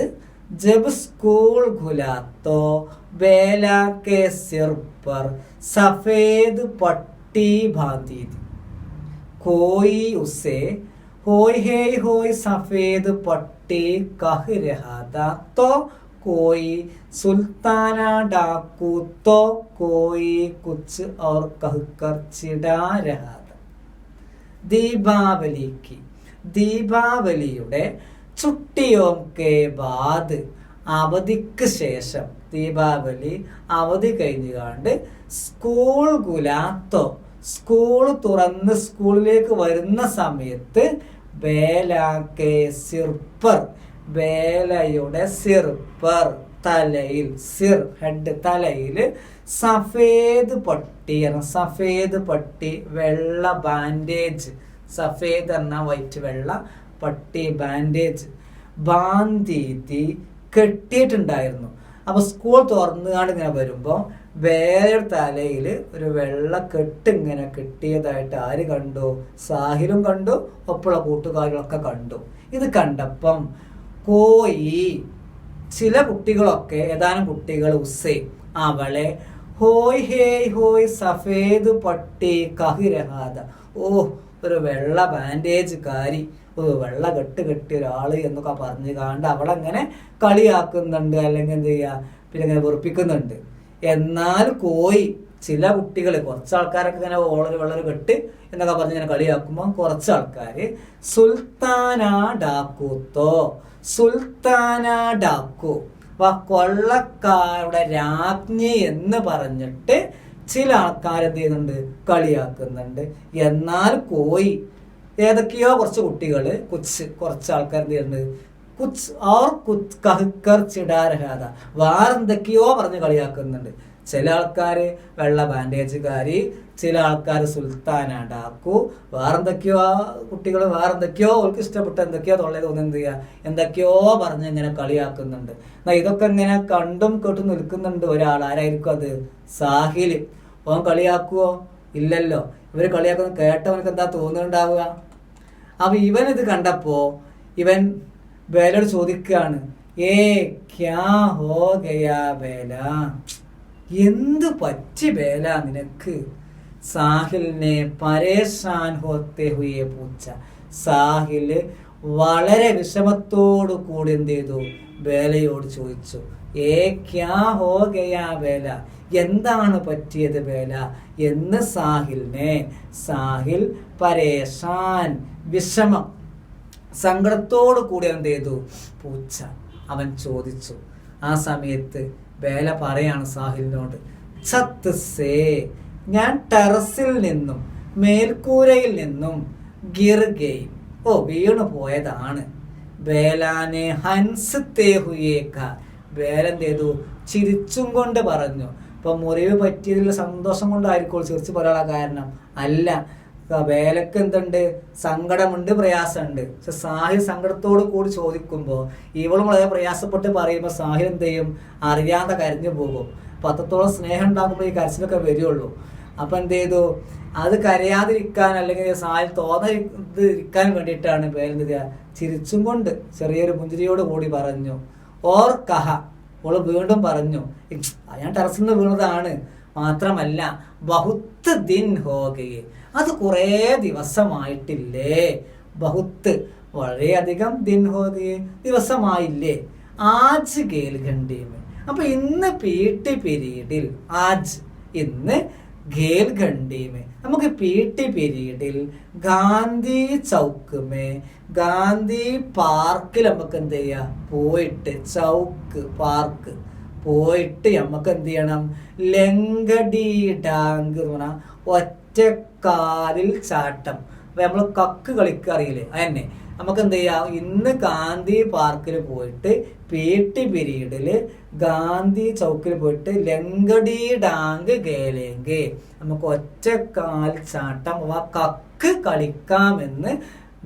जब स्कूल खुला तो बेला के सिर पर सफेद पट्टी बांधी थी। कोई उसे होय हे होय सफेद पट्टी कह रहा था, तो कोई सुल्ताना डाकू, तो कोई कुछ और कहकर चिढ़ा रहा था। ദീപാവലിയുടെ ചുട്ടിയോക്കെ ബാദ്, അവധിക്ക് ശേഷം, ദീപാവലി അവധി കഴിഞ്ഞുകൊണ്ട് സ്കൂൾ ഗുലാത്തോ, സ്കൂൾ തുറന്ന് സ്കൂളിലേക്ക് വരുന്ന സമയത്ത് ബേലാക്കെ സിർപ്പർ, ബേലയുടെ സിർപ്പർ തലയിൽ, സിർ ഹെഡ് തലയിൽ, സഫേദ് പട്ടി, സഫേദ് പട്ടി വെള്ള ബാൻഡേജ്, സഫേദ് എന്ന വൈറ്റ് വെള്ള പട്ടി ബാൻഡേജ്, ബാന്തി കെട്ടിയിട്ടുണ്ടായിരുന്നു. അപ്പൊ സ്കൂൾ തുറന്നുകാണ്ട് ഇങ്ങനെ വരുമ്പോ വേറെ തലയിൽ ഒരു വെള്ള കെട്ട് ഇങ്ങനെ കെട്ടിയതായിട്ട് ആര് കണ്ടു? സാഹിലും കണ്ടു, ഒപ്പുള്ള കൂട്ടുകാരികളൊക്കെ കണ്ടു. ഇത് കണ്ടപ്പം കോയി, ചില കുട്ടികളൊക്കെ, ഏതാനും കുട്ടികൾ ഉസേ അവളെ ഹോയ് ഹേയ് ഹോയ് സഫേദ് പട്ടി കഹിരഹാദ, ഓ ഒരു വെള്ള ബാൻഡേജ് കാരി, ഒരു വെള്ള കെട്ട് കെട്ടിയ ഒരാള് എന്നൊക്കെ പറഞ്ഞു കാണ്ട് അവളങ്ങനെ കളിയാക്കുന്നുണ്ട്, അല്ലെങ്കിൽ എന്ത് ചെയ്യുക, പിന്നെ ഇങ്ങനെ വെറുപ്പിക്കുന്നുണ്ട്. എന്നാൽ കോയി, ചില കുട്ടികൾ, കുറച്ച് ആൾക്കാരൊക്കെ ഇങ്ങനെ ഓളൊരു വെള്ളൊരു കെട്ട് എന്നൊക്കെ പറഞ്ഞ് ഇങ്ങനെ കളിയാക്കുമ്പോൾ കുറച്ച് ആൾക്കാര് സുൽത്താന ഡാക്കൂത്തോ, സുൽത്താന ഡാക്കു, കൊള്ളക്കാരുടെ രാജ്ഞി എന്ന് പറഞ്ഞിട്ട് ചില ആൾക്കാർ എന്ത് ചെയ്യുന്നുണ്ട്, കളിയാക്കുന്നുണ്ട്. എന്നാൽ കോയി, ഏതൊക്കെയോ കുറച്ച് കുട്ടികൾ, കുറച്ച് ആൾക്കാർ എന്ത് ചെയ്യുന്നുണ്ട്, കുച്ച് ഓർ കുച്ച് കഹ്കർ ചിടാരഹാദ, വേറെന്തൊക്കെയോ പറഞ്ഞ് കളിയാക്കുന്നുണ്ട്. ചില ആൾക്കാര് വെള്ള ബാൻഡേജുകാരി, ചില ആൾക്കാർ സുൽത്താന ഡാക്കു, വേറെന്തൊക്കെയോ കുട്ടികൾ വേറെന്തൊക്കെയോ അവർക്ക് ഇഷ്ടപ്പെട്ട എന്തൊക്കെയോ തൊള്ളയിൽ തോന്നുന്നു എന്ത് ചെയ്യുക, എന്തൊക്കെയോ പറഞ്ഞ് ഇങ്ങനെ കളിയാക്കുന്നുണ്ട്. എന്നാൽ ഇതൊക്കെ ഇങ്ങനെ കണ്ടും കേട്ടും നിൽക്കുന്നുണ്ട് ഒരാൾ. ആരായിരിക്കും അത്? സാഹില്. ഓൻ കളിയാക്കുവോ? ഇല്ലല്ലോ. ഇവര് കളിയാക്കുന്ന കേട്ടവനക്ക് എന്താ തോന്നുന്നുണ്ടാവുക? അപ്പൊ ഇവൻ ഇത് കണ്ടപ്പോ ഇവൻ ബേലയോട് ചോദിക്കുകയാണ്, ഏ ക്യാ ഹോ ഗയാ ബേല, എന്ത് പറ്റി ബേല നിനക്ക്? സാഹിലിനെ പരേഷാൻ ഹോത്തെ ഹുയെ പൂച്ച, സാഹില് വളരെ വിഷമത്തോടു കൂടി എന്ത് ചെയ്തു, ബേലയോട് ചോദിച്ചു, ഏ ക്യാ ഹോ ഗയാ ബേല, എന്താണ് പറ്റിയത് ബേല എന്ന് സാഹിൽ പരേഷാൻ, വിഷമം, സങ്കടത്തോടു കൂടി എന്ത് ചെയ്തു, പൂച്ച, അവൻ ചോദിച്ചു. ആ സമയത്ത് ബേല പറയാണ് സാഹിലിനോട്, ഛത്ത് സേ, ഞാൻ ടെറസിൽ നിന്നും, മേൽക്കൂരയിൽ നിന്നും, ഗിർ ഗയി, ഓ വീണു പോയതാണ്. ബേലാനെ ഹൻസ് തേ ഹുയേക്ക, ബേല എന്ത് ചെയ്തു, ചിരിച്ചും കൊണ്ട് പറഞ്ഞു. ഇപ്പൊ മുറിവ് പറ്റിയതിൽ സന്തോഷം കൊണ്ടായിരിക്കും ചിരിച്ചു പറയാനുള്ള കാരണം അല്ല. ബേലക്ക് എന്തുണ്ട്, സങ്കടമുണ്ട്, പ്രയാസമുണ്ട്. പക്ഷെ സാഹിൽ സങ്കടത്തോട് കൂടി ചോദിക്കുമ്പോൾ ഇവളും വളരെ പ്രയാസപ്പെട്ട് പറയുമ്പോൾ സാഹിൽ എന്ത് ചെയ്യും, അറിയാതെ കരഞ്ഞു പോകും. അപ്പൊ അത്രത്തോളം സ്നേഹം ഉണ്ടാകുമ്പോൾ ഈ കരച്ചിലൊക്കെ വരുള്ളൂ. അപ്പൊ എന്ത് ചെയ്തു, അത് കരയാതിരിക്കാൻ അല്ലെങ്കിൽ സാഹിൽ തോന്നാതിരിക്കാൻ വേണ്ടിയിട്ടാണ് ബേല ചിരിച്ചും കൊണ്ട് ചെറിയൊരു പുഞ്ചിരിയോട് കൂടി പറഞ്ഞു. ഓർ കഹ, ഓള് വീണ്ടും പറഞ്ഞു, ഞാൻ ടെറസിൽ നിന്ന് വീണതാണ്, മാത്രമല്ല ബഹുത്ത് ദിൻ ഹോഗയെ, അത് കുറേ ദിവസമായിട്ടില്ലേ, ബഹുത്ത് വളരെയധികം, ദിൻ ഹോഗയെ ദിവസമായില്ലേ, ആജ് ഗേൽ ഖണ്ഡീമേ, അപ്പൊ ഇന്ന് PT പീരീഡിൽ, ആജ് ഇന്ന്, ഗേൽ ഖണ്ഡീമേ നമുക്ക് PT പീരീഡിൽ ഗാന്ധി ചൗക്ക് ഗാന്ധി പാർക്കിൽ നമുക്ക് എന്ത് ചെയ്യാം, പോയിട്ട്, ചൗക്ക് പാർക്ക് പോയിട്ട് നമുക്ക് എന്ത് ചെയ്യണം, ലങ്കടി ഡാങ്ക് എന്ന് പറഞ്ഞാൽ ഒറ്റക്കാലിൽ ചാട്ടം. അപ്പൊ നമ്മൾ കക്ക് കളിക്കറിയില്ലേ, അതന്നെ നമുക്ക് എന്ത് ചെയ്യാം, ഇന്ന് ഗാന്ധി പാർക്കിൽ പോയിട്ട് PT പീരീഡില് ഗാന്ധി ചൗക്കിൽ പോയിട്ട് ലങ്കടി ഡാങ്ക് ഗേലേങ്കെ, നമുക്ക് ഒറ്റക്കാൽ ചാട്ടം അഥവാ കക്ക് കളിക്കാമെന്ന്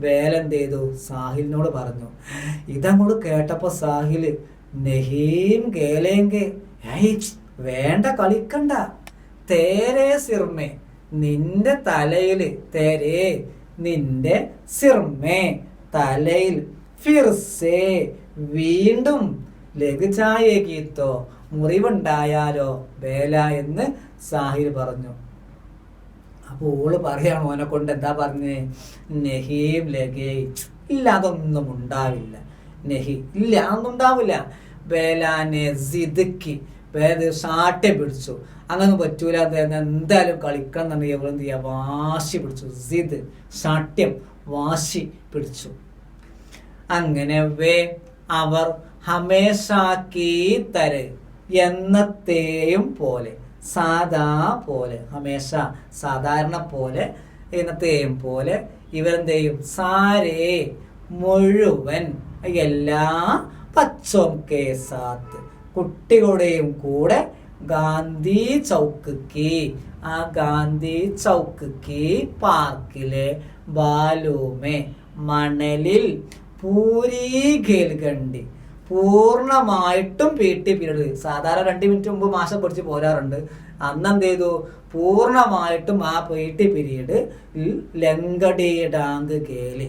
ബേല എന്ത് ചെയ്തു, സാഹിലിനോട് പറഞ്ഞു. ഇതങ്ങോട്ട് കേട്ടപ്പോ സാഹില്, നെഹീം ഗേലേങ്കെ, വേണ്ട കളിക്കണ്ട, തേരേ സിർമേ, നിന്റെ തലയില്, തേരേ നിന്റെ, സിർമേ തലയിൽ, ഫിർസേ വീണ്ടും, ലഘുചായേക്കീത്തോ മുറിവുണ്ടായാലോ ബേല എന്ന് സാഹിൽ പറഞ്ഞു. അപ്പോൾ ഓള് പറയാണ് ഓനെ കൊണ്ട് എന്താ പറഞ്ഞേ, നെഹീം ലഗേ, ഇല്ല അതൊന്നും ഉണ്ടാവില്ല. നെഹി ഇല്ല അതൊന്നും ഉണ്ടാവില്ല. ബേലാനെ സിദ്ക്കി, ഷാട്ടെ പിടിച്ചു, അങ്ങനെ പറ്റൂല, എന്തായാലും കളിക്കണം എന്നുണ്ടെങ്കിൽ എവിടെ എന്ത് ചെയ്യുക, വാശി പിടിച്ചു. സിദ് ഷാട്യം, വാശി പിടിച്ചു. അങ്ങനെ അവർ ഹമേഷാക്കി തര്, എന്നത്തെയും പോലെ, സാധാ പോലെ, ഹമേഷ സാധാരണ പോലെ, എന്നത്തെയും പോലെ ഇവരെന്ത് ചെയ്യും, സാരേ മുഴുവൻ, എല്ലാ ബച്ചോം കെ സാത്ത് കുട്ടികളുടെയും കൂടെ, ഗാന്ധി ചൗക്ക്, ആ ഗാന്ധി ചൗക്ക് പാർക്കിലെ ബാലൂമേ മണലിൽ, പൂരി ഖേൽഖണ്ഡി പൂർണ്ണമായിട്ടും PT പീരീഡ്. സാധാരണ 2 മിനിറ്റ് മുമ്പ് മാസം പഠിച്ച് പോരാറുണ്ട്. അന്ന് എന്ത് ചെയ്തു, പൂർണ്ണമായിട്ടും ആ PT പീരീഡ് ലങ്കടി ഡാങ്ക് കേല്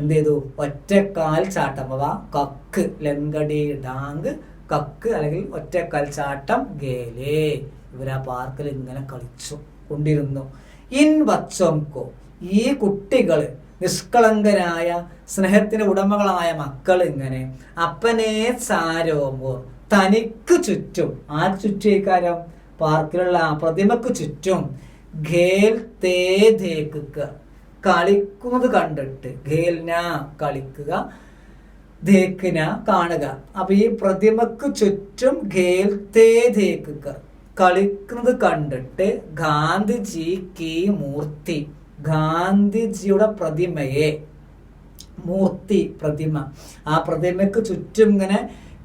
എന്ത് ചെയ്തു, ഒറ്റക്കാൽ ചാട്ടം, അഥവാ കക്ക്, ലങ്കടി ഡാങ്ക് കക്ക് അല്ലെങ്കിൽ ഒറ്റക്കാൽ ചാട്ടം ഗേലേ, ഇവരാ പാർക്കിൽ ഇങ്ങനെ കളിച്ചു കൊണ്ടിരുന്നു. ഇൻ ബച്ചോംകോ, ഈ കുട്ടികൾ, നിഷ്കളങ്കരായ സ്നേഹത്തിന് ഉടമകളായ മക്കൾ ഇങ്ങനെ, അപ്പനെ സാരോമോ തനിക്ക് ചുറ്റും, ആ ചുറ്റുകാരം പാർക്കിലുള്ള ആ പ്രതിമക്ക് ചുറ്റും, ഖേൽ തേ ദേക്കുക കളിക്കുന്നത് കണ്ടിട്ട്, ഖേൽന കളിക്കുക, ദേഖ്ന കാണുക. അപ്പൊ ഈ പ്രതിമക്ക് ചുറ്റും ഖേൽ തേ ദേക്കുക കളിക്കുന്നത് കണ്ടിട്ട്, ഗാന്ധിജി കി മൂർത്തി, ഗാന്ധിജിയുടെ പ്രതിമയെ, മൂർത്തി പ്രതിമ, ആ പ്രതിമയ്ക്ക് ചുറ്റും ഇങ്ങനെ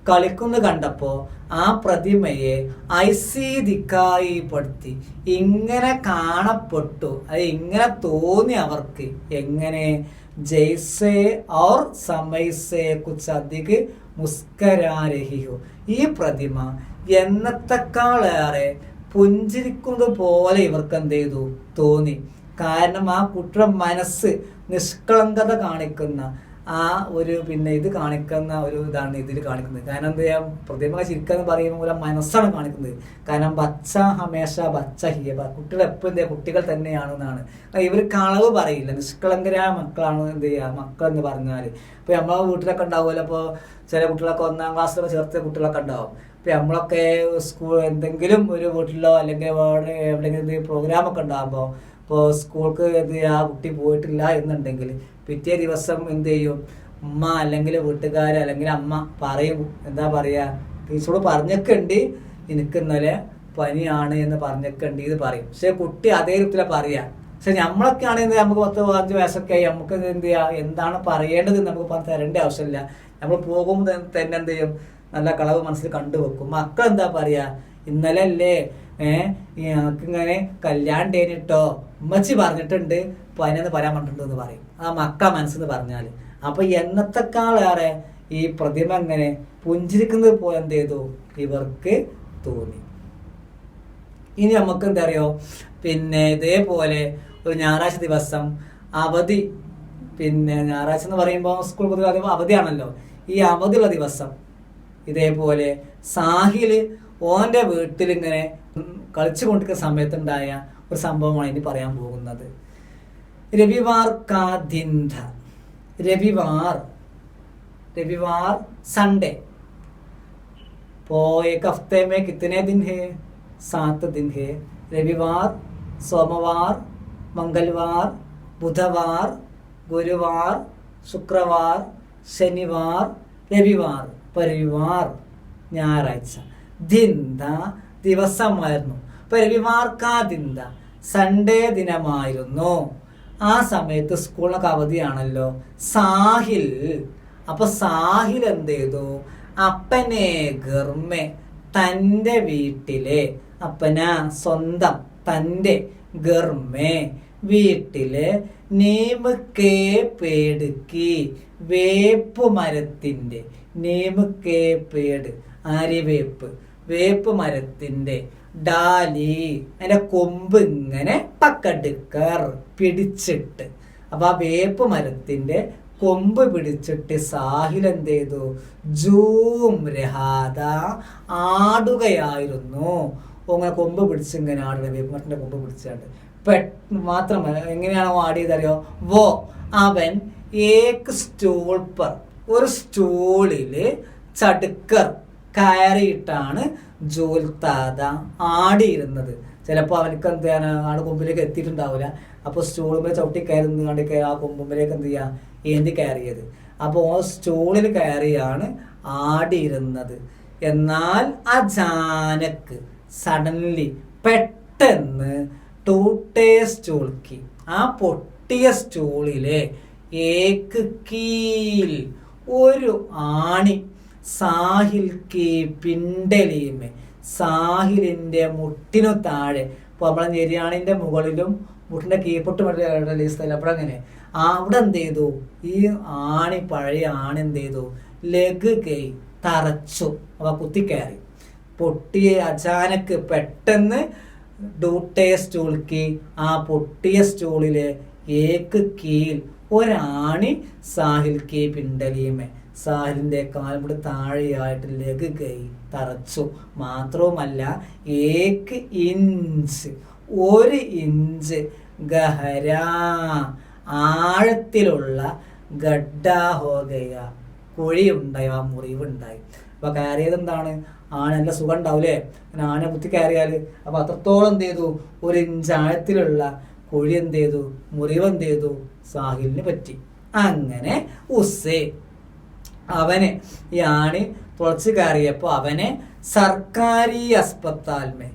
കളിക്കുന്നത് കണ്ടപ്പോ ആ പ്രതിമയെ ഐസി ദിക്കായി പെടുത്തി, ഇങ്ങനെ കാണപ്പെട്ടു, അത് ഇങ്ങനെ തോന്നി അവർക്ക്. എങ്ങനെ, ജയ്സേ ഔർ സമയ്സേ കുച്ച് അധിക് മുസ്കരാ രഹി ഹോ, ഈ പ്രതിമ എന്നത്തെക്കാളേറെ പുഞ്ചിരിക്കുന്നത് പോലെ ഇവർക്ക് എന്ത് ചെയ്തു, തോന്നി. കാരണം ആ കുട്ടിയുടെ മനസ്സ് നിഷ്കളങ്കത കാണിക്കുന്ന ആ ഒരു ഇത് കാണിക്കുന്ന ഒരു ഇതാണ് ഇതിൽ കാണിക്കുന്നത്. കാരണം എന്താ ചെയ്യാം, പ്രതിമ ചിരിക്കുക എന്ന് പറയുന്ന പോലെ മനസ്സാണ് കാണിക്കുന്നത്. കാരണം ബച്ച ഹമേഷ ബച്ച ഹിയ, കുട്ടികൾ എപ്പോഴും എന്താ കുട്ടികൾ തന്നെയാണെന്നാണ്. ഇവർ കളവ് പറയില്ല, നിഷ്കളങ്കരായ മക്കളാണ് എന്ത് ചെയ്യുക, മക്കൾ എന്ന് പറഞ്ഞാൽ. ഇപ്പോൾ നമ്മളെ വീട്ടിലൊക്കെ ഉണ്ടാവുമല്ലോ, അപ്പോൾ ചില കുട്ടികളൊക്കെ 1ാം ക്ലാസ്സിലൊക്കെ ചേർത്ത കുട്ടികളൊക്കെ ഉണ്ടാവും. ഇപ്പം നമ്മളൊക്കെ സ്കൂൾ എന്തെങ്കിലും ഒരു വീട്ടിലോ അല്ലെങ്കിൽ എവിടെയെങ്കിലും പ്രോഗ്രാമൊക്കെ ഉണ്ടാകുമ്പോൾ, ഇപ്പോൾ സ്കൂൾക്ക് ആ കുട്ടി പോയിട്ടില്ല എന്നുണ്ടെങ്കിൽ പിറ്റേ ദിവസം എന്ത് ചെയ്യും, ഉമ്മ അല്ലെങ്കിൽ വീട്ടുകാർ അല്ലെങ്കിൽ അമ്മ പറയും, എന്താ പറയുക, ടീച്ചറോട് പറഞ്ഞൊക്കെയുണ്ട് എനിക്ക് ഇന്നലെ പനിയാണ് എന്ന് പറഞ്ഞൊക്കെയുണ്ട് ഇത് പറയും. പക്ഷെ കുട്ടി അതേ രൂപത്തിലാണ് പറയുക. പക്ഷെ നമ്മളൊക്കെ ആണെങ്കിൽ നമുക്ക് 10-15 വയസ്സൊക്കെ ആയി, നമുക്ക് എന്ത് ചെയ്യുക, എന്താണ് പറയേണ്ടത് നമുക്ക് പറഞ്ഞ് തരേണ്ട ആവശ്യമില്ല. നമ്മൾ പോകുമ്പോൾ തന്നെ എന്ത് ചെയ്യും, നല്ല കളവ് മനസ്സിൽ കണ്ടുവെക്കും. മക്കൾ എന്താ പറയുക, ഇന്നലെ അല്ലേ ഞങ്ങൾക്കിങ്ങനെ കല്യാണം തേനിട്ടോ, ഉമ്മച്ചി പറഞ്ഞിട്ടുണ്ട് പനിയെന്ന് പറയാൻ പറഞ്ഞിട്ടുണ്ടെന്ന് പറയും ആ മക്ക മനസ്സെന്ന് പറഞ്ഞാൽ. അപ്പൊ എന്നത്തെക്കാളേറെ ഈ പ്രതിമ എങ്ങനെ പുഞ്ചിരിക്കുന്നത് പോലെ എന്ത് ചെയ്തു ഇവർക്ക് തോന്നി. ഇനി നമുക്ക് എന്താ അറിയോ, ഇതേപോലെ ഒരു ഞായറാഴ്ച ദിവസം അവധി, ഞായറാഴ്ച എന്ന് പറയുമ്പോൾ സ്കൂൾ പൊതുവെ അവധിയാണല്ലോ. ഈ അവധിയുള്ള ദിവസം ഇതേപോലെ സാഹില് ഓൻ്റെ വീട്ടിലിങ്ങനെ കളിച്ചു കൊണ്ടിരിക്കുന്ന സമയത്തുണ്ടായ ഒരു സംഭവമാണ് ഇനി പറയാൻ പോകുന്നത്. രവിവാർ കാ ദിൻ ഥ, रविवार संडे। तो एक हफ्ते में कितने दिन है, 7 दिन है। रविवार, सोमवार, मंगलवार, बुधवार, गुरुवार, शुक्रवार, शनिवार, रविवार, रविवार ഞായറാഴ്ച. ദിന്ത ദിവസമായിരുന്നു. ഇപ്പൊ രവിവാർ കാ ദിന്ത സൺഡേ ദിനമായിരുന്നു. ആ സമയത്ത് സ്കൂളിനൊക്കെ അവധിയാണല്ലോ. സാഹിൽ, അപ്പൊ സാഹിൽ എന്ത് ചെയ്തു, അപ്പനെ ഗർമെ തൻ്റെ വീട്ടിലെ, അപ്പന സ്വന്തം, തൻ്റെ ഗർമെ വീട്ടിലെ, നീമുക്കേ പേടുക്കി വേപ്പ് മരത്തിൻ്റെ, നീമുക്കേ പേട് ആര്യവേപ്പ്, വേപ്പ് മരത്തിൻ്റെ, ഡാലി അതിൻ്റെ കൊമ്പ് ഇങ്ങനെ പക്കടുക്കർ പിടിച്ചിട്ട്, അപ്പൊ ആ വേപ്പ് മരത്തിൻ്റെ കൊമ്പ് പിടിച്ചിട്ട് സാഹിൽ എന്ത് ചെയ്തു? ജൂം രഹാദ, ആടുകയായിരുന്നു. അങ്ങനെ കൊമ്പ് പിടിച്ച് ഇങ്ങനെ ആടുക, വേപ്പുമരത്തിന്റെ കൊമ്പ് പിടിച്ചാണ്ട് മാത്രമല്ല എങ്ങനെയാണോ ആടിയതറിയോ? വോ അവൻ ഏക് സ്റ്റൂൾ പർ, ഒരു സ്റ്റൂളില് ചടുക്കർ കയറിയിട്ടാണ് ജൂൽത്താത ആടിയിരുന്നത്. ചിലപ്പോൾ അവനക്ക് എന്ത് ചെയ്യാൻ ആട് കൊമ്പിലേക്ക് എത്തിയിട്ടുണ്ടാവില്ല. അപ്പോൾ സ്റ്റൂളുമ്പോൾ ചവിട്ടി കയറി കണ്ട് ആ കൊമ്പുമ്പിലേക്ക് എന്ത് ചെയ്യാ ഏന്തി കയറിയത്. അപ്പോൾ സ്റ്റൂളിൽ കയറിയാണ് ആടിയിരുന്നത്. എന്നാൽ അചാനക്ക് സഡൻലി പെട്ടെന്ന് ടൂട്ടേ സ്റ്റൂൾക്കി, ആ പൊട്ടിയ സ്റ്റൂളിലെ ഏക്ക് കീൽ, ഒരു ആണി, സാഹിൽ കി പിണ്ടലീമേ, സാഹിലിന്റെ മുട്ടിനു താഴെ. ഇപ്പോൾ നമ്മളെ ഞെരിയാണിന്റെ മുകളിലും മുട്ടിന്റെ കീപ്പൊട്ട് സ്ഥലം അപ്പോഴങ്ങനെ അവിടെ എന്ത് ചെയ്തു? ഈ ആണി, പഴയ ആണി എന്ത് ചെയ്തു? ലഗ് കൈ തറച്ചു, അവ കുത്തിക്കയറി. പൊട്ടിയ അചാനക്ക് പെട്ടെന്ന് ഡൂട്ടേ സ്റ്റൂൾക്കി, ആ പൊട്ടിയ സ്റ്റൂളിലെ ഏക്ക് കീൽ, ഒരാണി, സാഹിൽ കി പിണ്ടലീമേ, സാഹിലിന്റെ കാൽമുടി താഴെയായിട്ട് ലഗ് കൈ തറച്ചു. മാത്രവുമല്ല ഏക്ക് ഇഞ്ച്, ഒരു ഇഞ്ച്, ഗഹര, ആഴത്തിലുള്ള ഗഡ്ഡ ഹോഗയ, കുഴിയുണ്ടായി, ആ മുറിവുണ്ടായി. അപ്പൊ കയറിയത് എന്താണ്? ആന നല്ല സുഖം ഉണ്ടാവൂലേ ആന കുത്തി കയറിയാല്. അപ്പൊ അത്രത്തോളം എന്ത് ചെയ്തു? ഒരു ഇഞ്ച് ആഴത്തിലുള്ള കുഴി എന്ത് ചെയ്തു? മുറിവ് എന്ത് ചെയ്തു? സാഹിലിന് പറ്റി. അങ്ങനെ ഉസ്സേ, അവന് ഈ ആണി തുളച്ച് കയറിയപ്പോ അവനെ സർക്കാരി അസ്പത്താൽമേ,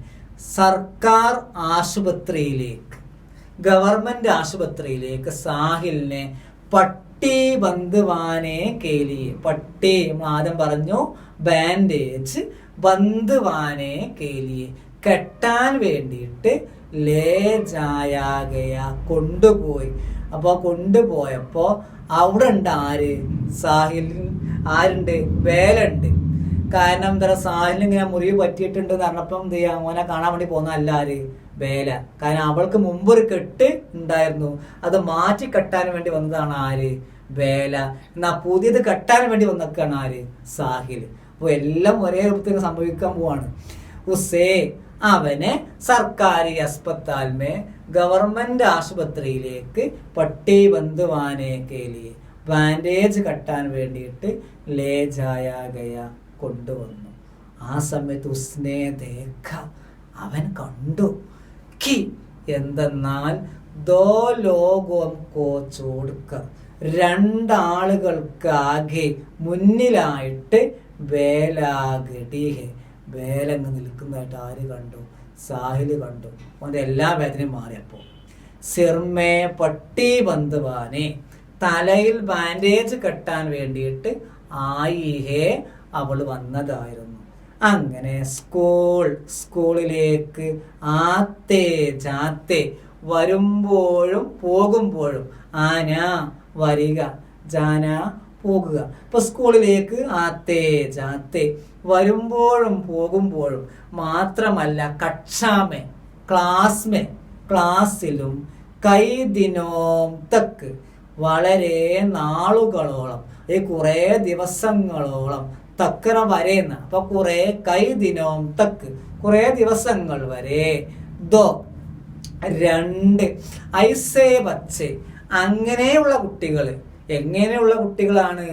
സർക്കാർ ആശുപത്രിയിലേക്ക്, ഗവൺമെന്റ് ആശുപത്രിയിലേക്ക് സാഹിലിനെ പട്ടി ബന്ധുവാനെ കേലിയെ, പട്ടി ആദ്യം പറഞ്ഞു ബാൻഡേജ്, ബന്ധുവാനെ കേലിയെ കെട്ടാൻ വേണ്ടിയിട്ട്, ലേ ജായാകയ കൊണ്ടുപോയി. അപ്പോൾ കൊണ്ടുപോയപ്പോ അവിടെ ഉണ്ട് ആര്? സാഹിൽ. ആരുണ്ട്? വേലുണ്ട്. കാരണം എന്താ, സാഹിലിന് ഇങ്ങനെ മുറിവ് പറ്റിയിട്ടുണ്ട് എന്ന് പറഞ്ഞപ്പം എന്ത് ചെയ്യാ, മോനെ കാണാൻ വേണ്ടി പോകുന്നതല്ല ആര്? വേല. കാരണം അവൾക്ക് മുമ്പൊരു കെട്ട് ഉണ്ടായിരുന്നു, അത് മാറ്റി കെട്ടാൻ വേണ്ടി വന്നതാണ് ആര്? വേല. എന്നാ പുതിയത് കെട്ടാൻ വേണ്ടി വന്നൊക്കെയാണ് ആര്? സാഹിൽ. അപ്പോൾ എല്ലാം ഒരേ രൂപത്തിൽ സംഭവിക്കാൻ പോവാണ്. ഉസേ, അവനെ സർക്കാരി അസ്പത്താൽമേ, ഗവൺമെന്റ് ആശുപത്രിയിലേക്ക്, പട്ടി ബന്ധുവാനെ കേലിയെ, ബാൻഡേജ് കെട്ടാൻ വേണ്ടിയിട്ട്, ലേ ജായാ ഗയ കൊണ്ടുവന്നു. ആ സമയത്ത് ഉസ്നെ ദേഖ, അവൻ കണ്ടു, കി എന്തെന്നാൽ, ദോ ലോകം കോ ചോടുക്ക, രണ്ടാളുകൾക്ക് ആകെ മുന്നിലായിട്ട്, വേലാഗടിഹെ, വേലങ്ങ് നിൽക്കുന്നതായിട്ട് ആര് കണ്ടു? സാഹില് കണ്ടു. അവൻ്റെ എല്ലാ വേദനയും മാറിയപ്പോ, സിർമേ പട്ടി ബന്ധുവാനെ, തലയിൽ ബാൻഡേജ് കെട്ടാൻ വേണ്ടിയിട്ട് ആയിഹേ അവൾ വന്നതായിരുന്നു. അങ്ങനെ സ്കൂളിലേക്ക് ആത്തേ ജാത്തേ, വരുമ്പോഴും പോകുമ്പോഴും, ആന വരിക, ജാന പോകുക. ഇപ്പൊ സ്കൂളിലേക്ക് ആത്തേ ജാത്തേ, വരുമ്പോഴും പോകുമ്പോഴും. മാത്രമല്ല കക്ഷാമേ, ക്ലാസ്മേ, ക്ലാസ്സിലും, കൈ ദിനോം തക്ക്, വളരെ നാളുകളോളം, ഈ കുറെ ദിവസങ്ങളോളം, തക്കറ വരെയെന്ന്. അപ്പൊ കുറെ, കൈ ദിനോം തക്ക്, കുറെ ദിവസങ്ങൾ വരെ, ദോ രണ്ട്, ഐസേ ബച്ചെ, അങ്ങനെയുള്ള കുട്ടികൾ. എങ്ങനെയുള്ള കുട്ടികളാണ്?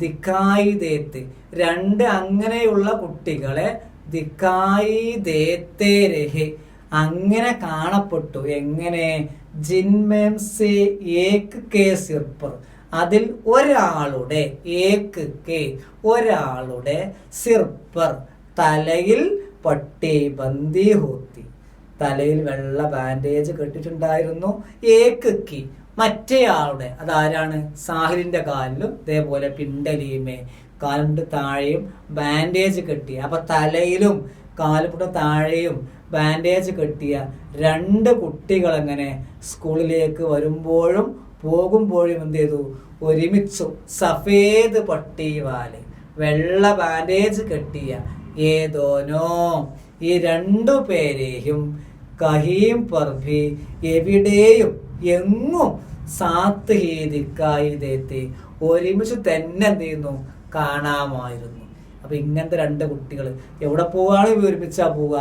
ദിക്കായി ദേത്ത്, രണ്ട് അങ്ങനെയുള്ള കുട്ടികളെ, ദിക്കായി ദേത്തേ രഹെ, അങ്ങനെ കാണപ്പെട്ടു. എങ്ങനെ? ജിൻമേം സേ ഏക് കേ സിർപ്പർ, അതിൽ ഒരാളുടെ, ഏക് കേ ഒരാളുടെ, സിർപ്പർ തലയിൽ, പട്ടി ബന്ദി ഹോത്തി, തലയിൽ വെള്ള ബാൻഡേജ് കെട്ടിട്ടുണ്ടായിരുന്നു. ഏക് കി മറ്റേയാളുടെ, അതാരാണ്? സാഹിലിന്റെ കാലിലും ഇതേപോലെ പിണ്ടലീമേ, കാലുമുട്ട് താഴെയും ബാൻഡേജ് കെട്ടിയ, അപ്പൊ തലയിലും കാലുമുട്ട് താഴെയും ബാൻഡേജ് കെട്ടിയ രണ്ട് കുട്ടികൾ എങ്ങനെ സ്കൂളിലേക്ക് വരുമ്പോഴും പോകുമ്പോഴും എന്ത് ചെയ്തു? ഒരുമിച്ചു. സഫേദ് പട്ടിവാല്, വെള്ള ബാൻഡേജ് കെട്ടിയ ഏതോനോ, ഈ രണ്ടു പേരെയും, കഹീം പർഭി, എവിടെയും എങ്ങും, സാത്ത് ഹീദിക്കായി ദേത്തെ ഒരുമിച്ച് തന്നെ എന്ത് ചെയ്യുന്നു കാണാമായിരുന്നു. അപ്പൊ ഇങ്ങനത്തെ രണ്ട് കുട്ടികൾ എവിടെ പോവുകയാണെങ്കിൽ ഒരുമിച്ചാ പോവുക.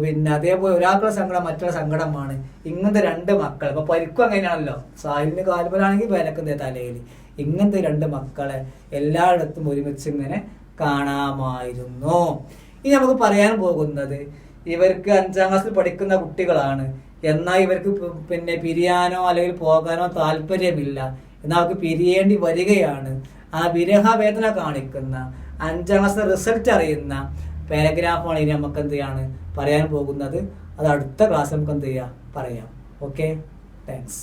പിന്നെ അതേപോലെ ഒരാൾക്കുള്ള സങ്കടം മറ്റുള്ള സങ്കടമാണ്. ഇങ്ങനത്തെ രണ്ട് മക്കൾ ഇപ്പൊ പരിക്കും അങ്ങനെയാണല്ലോ, സാഹിലിന് കാൽമലാണെങ്കിൽ വേനക്കുന്ന തലയിൽ. ഇങ്ങനത്തെ രണ്ട് മക്കളെ എല്ലായിടത്തും ഒരുമിച്ച് ഇങ്ങനെ കാണാമായിരുന്നു. ഇനി നമുക്ക് പറയാൻ പോകുന്നത്, ഇവർക്ക് 5ാം ക്ലാസ്സിൽ പഠിക്കുന്ന കുട്ടികളാണ്, എന്നാൽ ഇവർക്ക് പിന്നെ പിരിയാനോ അല്ലെങ്കിൽ പോകാനോ താല്പര്യമില്ല, എന്നാൽ അവർക്ക് പിരിയേണ്ടി വരികയാണ്. ആ വിരഹവേദന കാണിക്കുന്ന 5ാം ക്ലാസ്സിലെ റിസൾട്ട് അറിയുന്ന പാരഗ്രാഫാണ് ഇനി നമുക്ക് എന്ത് ചെയ്യാണ് പറയാൻ പോകുന്നത്. അത് അടുത്ത ക്ലാസ് നമുക്ക് എന്ത് ചെയ്യാം പറയാം. Okay, thanks.